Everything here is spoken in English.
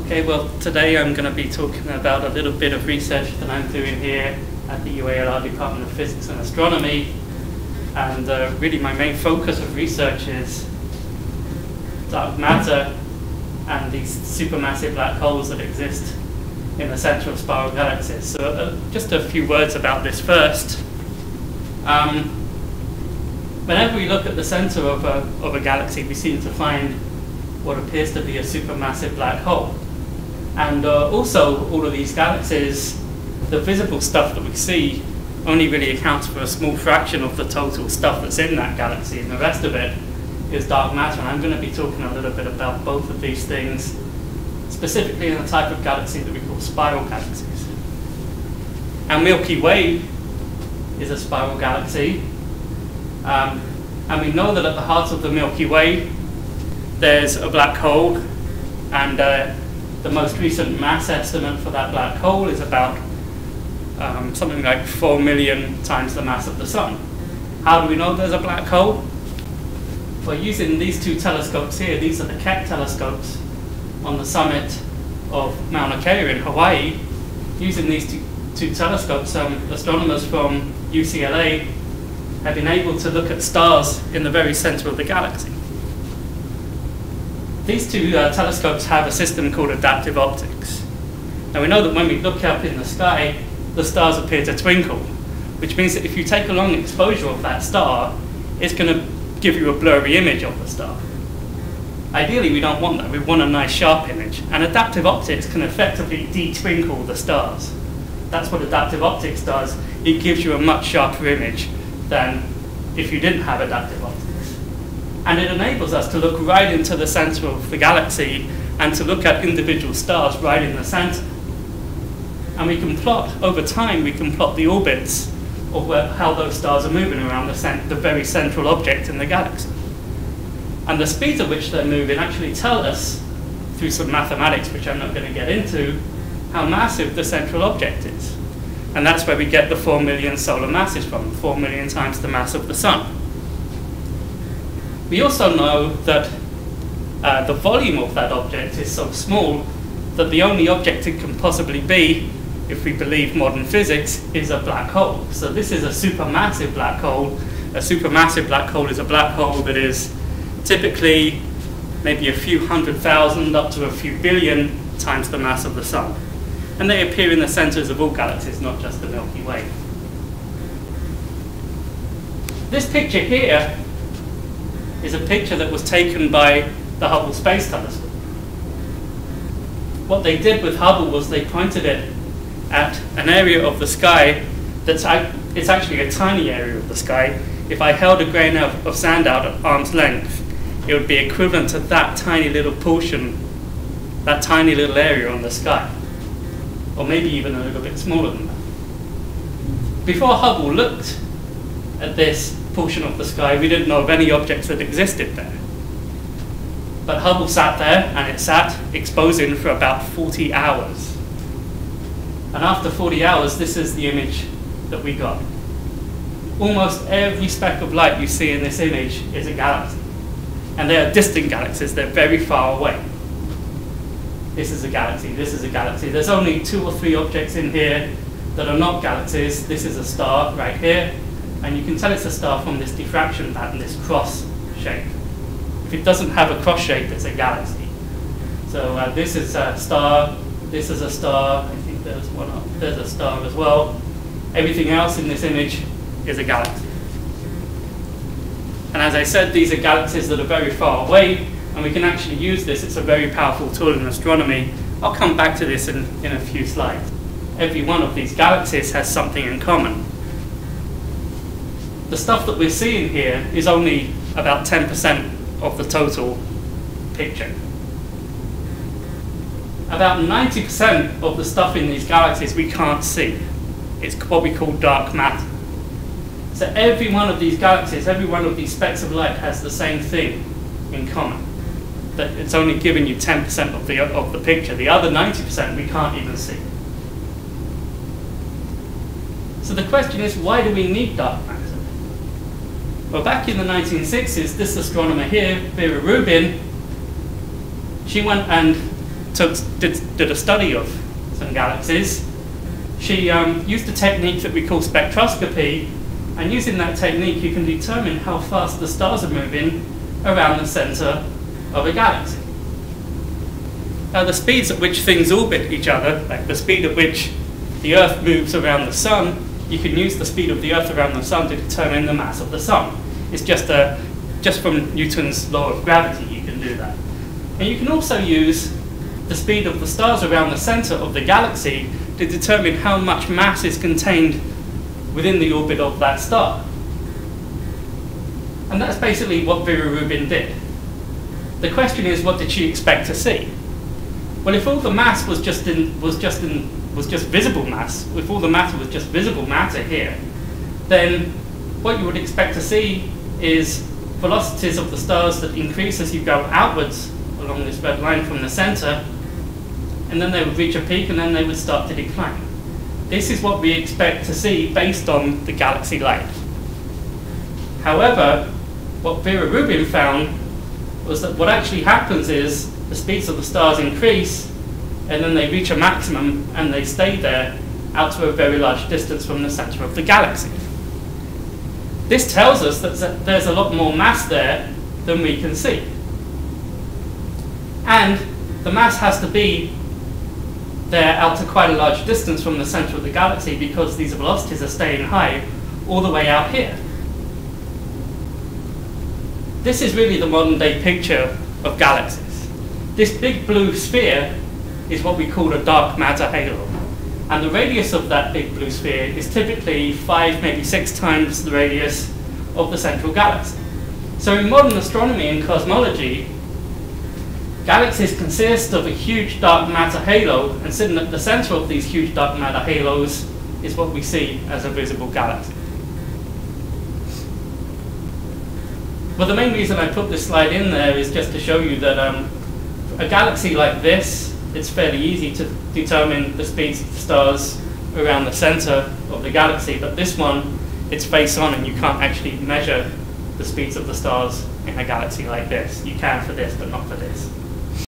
Okay, well, today I'm going to be talking about a little bit of research that I'm doing here at the UALR Department of Physics and Astronomy. And really my main focus of research is dark matter and these supermassive black holes that exist in the center of spiral galaxies. So just a few words about this first. Whenever we look at the center of a galaxy, we seem to find what appears to be a supermassive black hole. And also, all of these galaxies, the visible stuff that we see only really accounts for a small fraction of the total stuff that's in that galaxy, and the rest of it is dark matter. And I'm going to be talking a little bit about both of these things, specifically in the type of galaxy that we call spiral galaxies. Our Milky Way is a spiral galaxy, and we know that at the heart of the Milky Way there's a black hole, and the most recent mass estimate for that black hole is about something like 4 million times the mass of the Sun. How do we know there's a black hole? Well, using these two telescopes here, these are the Keck telescopes on the summit of Mauna Kea in Hawaii. Using these two telescopes, astronomers from UCLA have been able to look at stars in the very center of the galaxy. These two telescopes have a system called adaptive optics. Now we know that when we look up in the sky, the stars appear to twinkle, which means that if you take a long exposure of that star, it's going to give you a blurry image of the star. Ideally, we don't want that. We want a nice sharp image. And adaptive optics can effectively de-twinkle the stars. That's what adaptive optics does. It gives you a much sharper image than if you didn't have adaptive optics. And it enables us to look right into the center of the galaxy and to look at individual stars right in the center. And we can plot, over time, we can plot the orbits of how those stars are moving around the very central object in the galaxy. And the speed at which they're moving actually tell us, through some mathematics which I'm not going to get into, how massive the central object is. And that's where we get the 4 million solar masses from, 4 million times the mass of the Sun. We also know that the volume of that object is so small that the only object it can possibly be, if we believe modern physics, is a black hole. So this is a supermassive black hole. A supermassive black hole is a black hole that is typically maybe a few 100,000 up to a few billion times the mass of the Sun. And they appear in the centers of all galaxies, not just the Milky Way. This picture here is a picture that was taken by the Hubble Space Telescope. What they did with Hubble was they pointed it at an area of the sky it's actually a tiny area of the sky. If I held a grain of sand out at arm's length, it would be equivalent to that tiny little portion, that tiny little area on the sky. Or maybe even a little bit smaller than that. Before Hubble looked at this portion of the sky, we didn't know of any objects that existed there. But Hubble sat there, and it sat exposing for about 40 hours. And after 40 hours, this is the image that we got. Almost every speck of light you see in this image is a galaxy. And they are distant galaxies, they're very far away. This is a galaxy, this is a galaxy. There's only 2 or 3 objects in here that are not galaxies. This is a star right here. And you can tell it's a star from this diffraction pattern, this cross shape. If it doesn't have a cross shape, it's a galaxy. So this is a star, this is a star, I think there's one up, there's a star as well. Everything else in this image is a galaxy. And as I said, these are galaxies that are very far away, and we can actually use this. It's a very powerful tool in astronomy. I'll come back to this in a few slides. Every one of these galaxies has something in common. The stuff that we're seeing here is only about 10% of the total picture. About 90% of the stuff in these galaxies we can't see. It's what we call dark matter. So every one of these galaxies, every one of these specks of light has the same thing in common. That it's only giving you 10% of the picture. The other 90% we can't even see. So the question is, why do we need dark matter? Well, back in the 1960s, this astronomer here, Vera Rubin, she went and did a study of some galaxies, she used a technique that we call spectroscopy, and using that technique you can determine how fast the stars are moving around the center of a galaxy. Now the speeds at which things orbit each other, like the speed at which the Earth moves around the Sun, you can use the speed of the Earth around the Sun to determine the mass of the Sun. It's just from Newton's law of gravity you can do that. And you can also use the speed of the stars around the center of the galaxy to determine how much mass is contained within the orbit of that star. And that's basically what Vera Rubin did. The question is, what did she expect to see? Well, if all the mass was just visible mass, if all the matter was just visible matter here, then what you would expect to see is velocities of the stars that increase as you go outwards along this red line from the center, and then they would reach a peak and then they would start to decline. This is what we expect to see based on the galaxy light. However, what Vera Rubin found was that what actually happens is the speeds of the stars increase and then they reach a maximum and they stay there out to a very large distance from the center of the galaxy. This tells us that there's a lot more mass there than we can see. And the mass has to be there out to quite a large distance from the center of the galaxy because these velocities are staying high all the way out here. This is really the modern day picture of galaxies. This big blue sphere is what we call a dark matter halo. And the radius of that big blue sphere is typically 5, maybe 6 times the radius of the central galaxy. So in modern astronomy and cosmology, galaxies consist of a huge dark matter halo, and sitting at the center of these huge dark matter halos is what we see as a visible galaxy. Well, the main reason I put this slide in there is just to show you that a galaxy like this, it's fairly easy to determine the speeds of the stars around the center of the galaxy, but this one, it's face on and you can't actually measure the speeds of the stars in a galaxy like this. You can for this, but not for this.